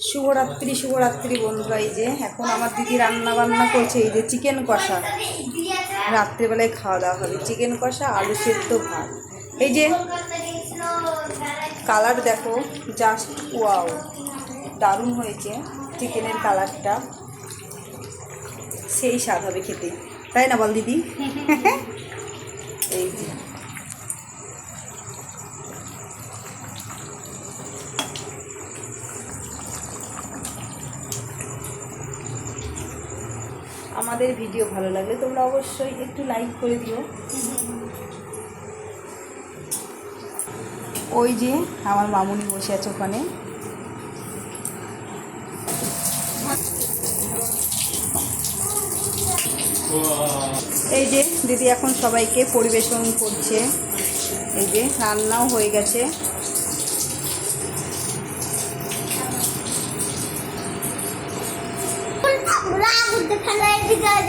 শুভরাত্রি শুভরাত্রি বন্ধুরা। এই যে এখন আমার দিদি রান্না বান্না করছে, এই যে চিকেন কষা। রাত্রেবেলায় খাওয়া দাওয়া হবে চিকেন কষা, আলু সেদ্ধ, ভাত। এই যে কালার দেখো, জাস্ট ওয়াও, দারুণ হয়েছে চিকেনের কালারটা। সেই স্বাদ হবে খেতে, তাই না বল দিদি? এই যে আমাদের ভিডিও ভালো লাগলে তোমরা অবশ্যই একটু লাইক করে দিও। ওই যে আমার মামুনি বসে আছে ওখানে। এই যে দিদি এখন সবাইকে পরিবেশন করছে। এই যে রান্নাও হয়ে গেছে।